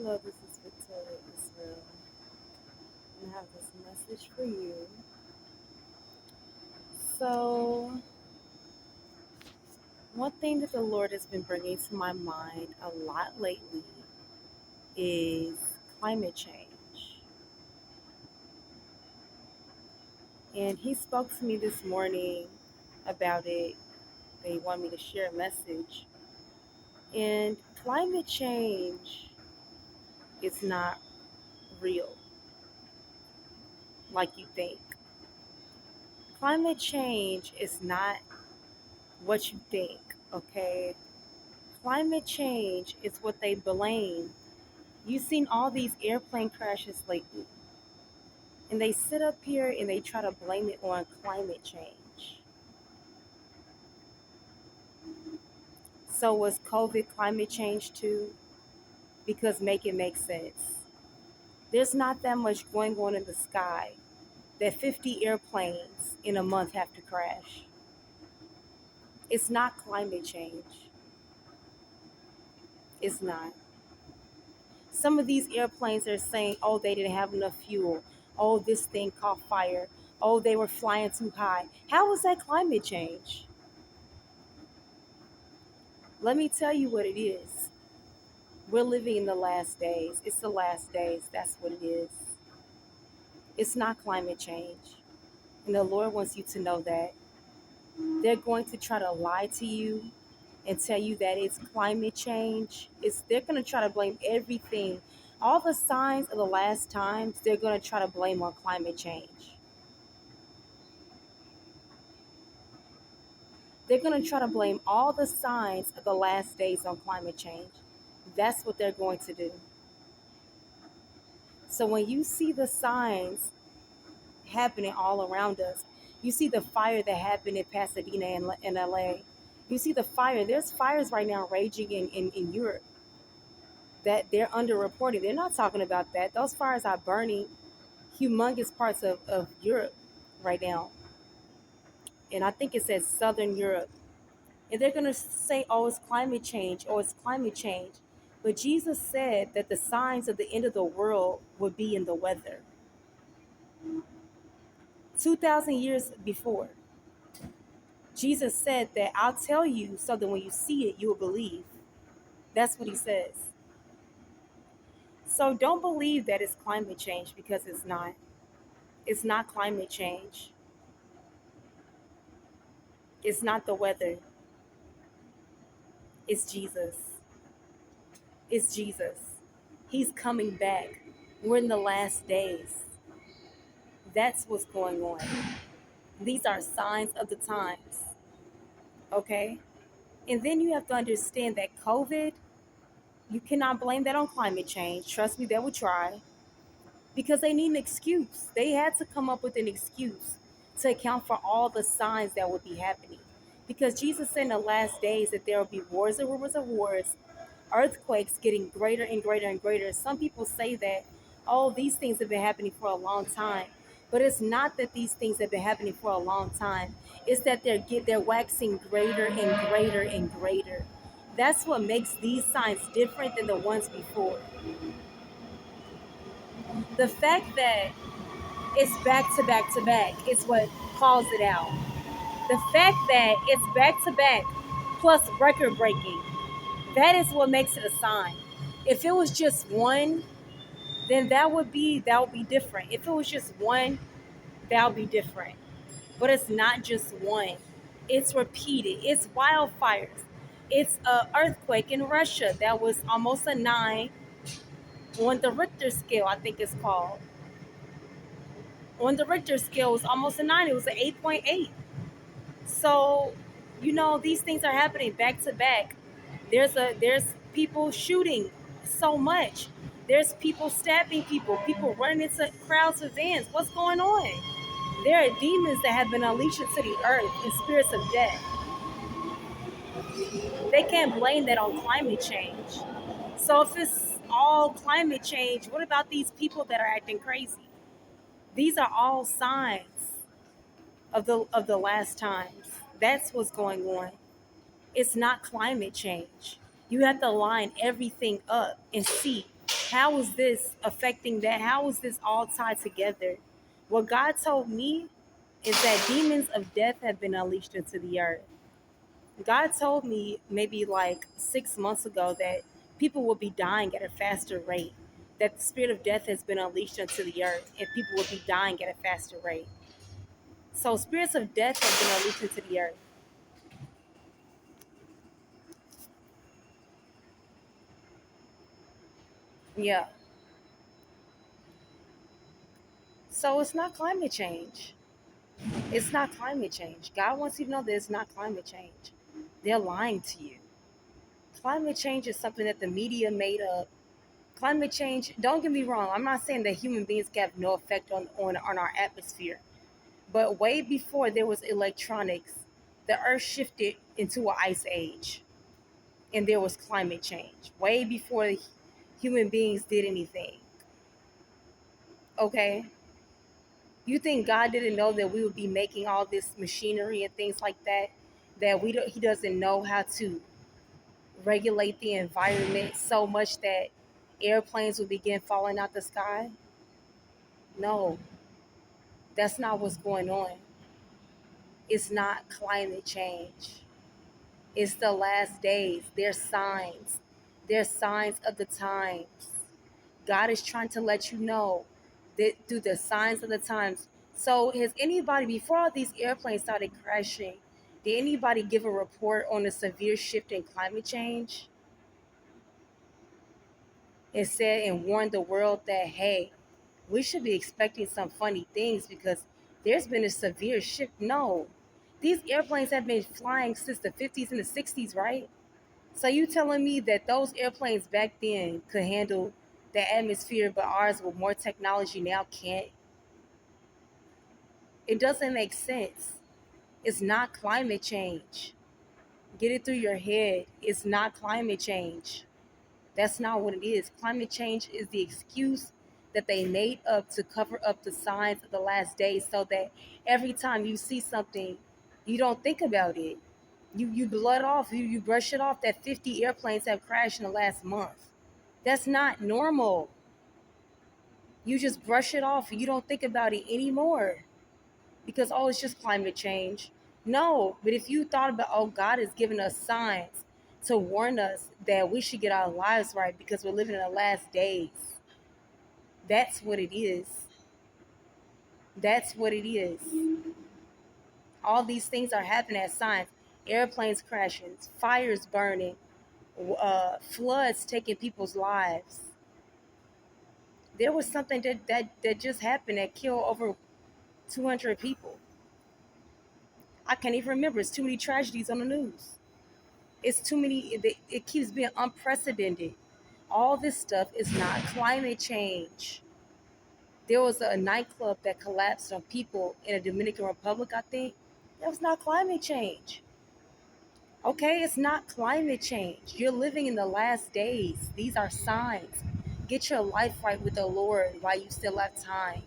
Hello, this is Victoria Israel, and I have this message for you. So, one thing that the Lord has been bringing to my mind a lot lately is climate change. And He spoke to me this morning about it. They want me to share a message. And climate change is not real like you think. Climate change is not what you think, okay? Climate change is what they blame. You've seen all these airplane crashes lately, and they sit up here and they try to blame it on climate change. So was COVID climate change too? Because make it make sense. There's not that much going on in the sky that 50 airplanes in a month have to crash. It's not climate change. It's not. Some of these airplanes are saying, oh, they didn't have enough fuel. Oh, this thing caught fire. Oh, they were flying too high. How is that climate change? Let me tell you what it is. We're living in the last days. It's the last days. That's what it is. It's not climate change. And the Lord wants you to know that. They're going to try to lie to you and tell you that it's climate change. They're going to try to blame everything. All the signs of the last times, they're going to try to blame on climate change. They're going to try to blame all the signs of the last days on climate change. That's what they're going to do. So when you see the signs happening all around us, you see the fire that happened in Pasadena and in LA. You see the fire. There's fires right now raging in Europe that they're underreporting. They're not talking about that. Those fires are burning humongous parts of Europe right now. And I think it says Southern Europe. And they're going to say, oh, it's climate change, oh, it's climate change. But Jesus said that the signs of the end of the world would be in the weather. 2,000 years before, Jesus said that I'll tell you so that when you see it, you will believe. That's what he says. So don't believe that it's climate change because it's not. It's not climate change. It's not the weather. It's Jesus. It's Jesus. He's coming back. We're in the last days. That's what's going on. These are signs of the times. Okay? And then you have to understand that COVID, you cannot blame that on climate change. Trust me, they will try because they need an excuse. They had to come up with an excuse to account for all the signs that would be happening. Because Jesus said in the last days that there will be wars and rumors of wars, earthquakes getting greater and greater and greater. Some people say that, oh, these things have been happening for a long time. But it's not that these things have been happening for a long time. It's that they're waxing greater and greater and greater. That's what makes these signs different than the ones before. The fact that it's back to back to back is what calls it out. The fact that it's back to back plus record breaking, that is what makes it a sign. If it was just one, then that would be different. If it was just one, that would be different. But it's not just one. It's repeated. It's wildfires. It's a earthquake in Russia that was almost a 9 on the Richter scale, I think it's called. On the Richter scale, it was almost a 9. It was an 8.8. So, these things are happening back to back. There's people shooting so much. There's people stabbing people running into crowds of vans. What's going on? There are demons that have been unleashed into the earth and spirits of death. They can't blame that on climate change. So if it's all climate change, what about these people that are acting crazy? These are all signs of the last times. That's what's going on. It's not climate change. You have to line everything up and see. How is this affecting that? How is this all tied together? What God told me is that demons of death have been unleashed into the earth. God told me maybe like 6 months ago that people will be dying at a faster rate, that the spirit of death has been unleashed into the earth, and people will be dying at a faster rate. So spirits of death have been unleashed into the earth. Yeah. So it's not climate change. It's not climate change. God wants you to know that it's not climate change. They're lying to you. Climate change is something that the media made up. Climate change, don't get me wrong, I'm not saying that human beings can have no effect on our atmosphere. But way before there was electronics, the earth shifted into an ice age and there was climate change. Way before human beings did anything. Okay? You think God didn't know that we would be making all this machinery and things like that? That he doesn't know how to regulate the environment so much that airplanes will begin falling out the sky? No, that's not what's going on. It's not climate change. It's the last days. There's signs. There's signs of the times. God is trying to let you know that through the signs of the times. So has anybody, before all these airplanes started crashing, did anybody give a report on a severe shift in climate change? And said and warned the world that, hey, we should be expecting some funny things because there's been a severe shift. No, these airplanes have been flying since the 50s and the 60s, right? So you telling me that those airplanes back then could handle the atmosphere, but ours with more technology now can't? It doesn't make sense. It's not climate change. Get it through your head. It's not climate change. That's not what it is. Climate change is the excuse that they made up to cover up the signs of the last days so that every time you see something, you don't think about it. You blood off, you brush it off that 50 airplanes have crashed in the last month. That's not normal. You just brush it off. You don't think about it anymore because, oh, it's just climate change. No, but if you thought about, oh, God has given us signs to warn us that we should get our lives right because we're living in the last days, that's what it is. That's what it is. All these things are happening as signs. Airplanes crashing, fires burning, floods taking people's lives. There was something that just happened that killed over 200 people. I can't even remember. It's too many tragedies on the news. It's too many. It keeps being unprecedented. All this stuff is not climate change. There was a nightclub that collapsed on people in a Dominican Republic, I think. That was not climate change. Okay, it's not climate change. You're living in the last days. These are signs. Get your life right with the Lord while you still have time.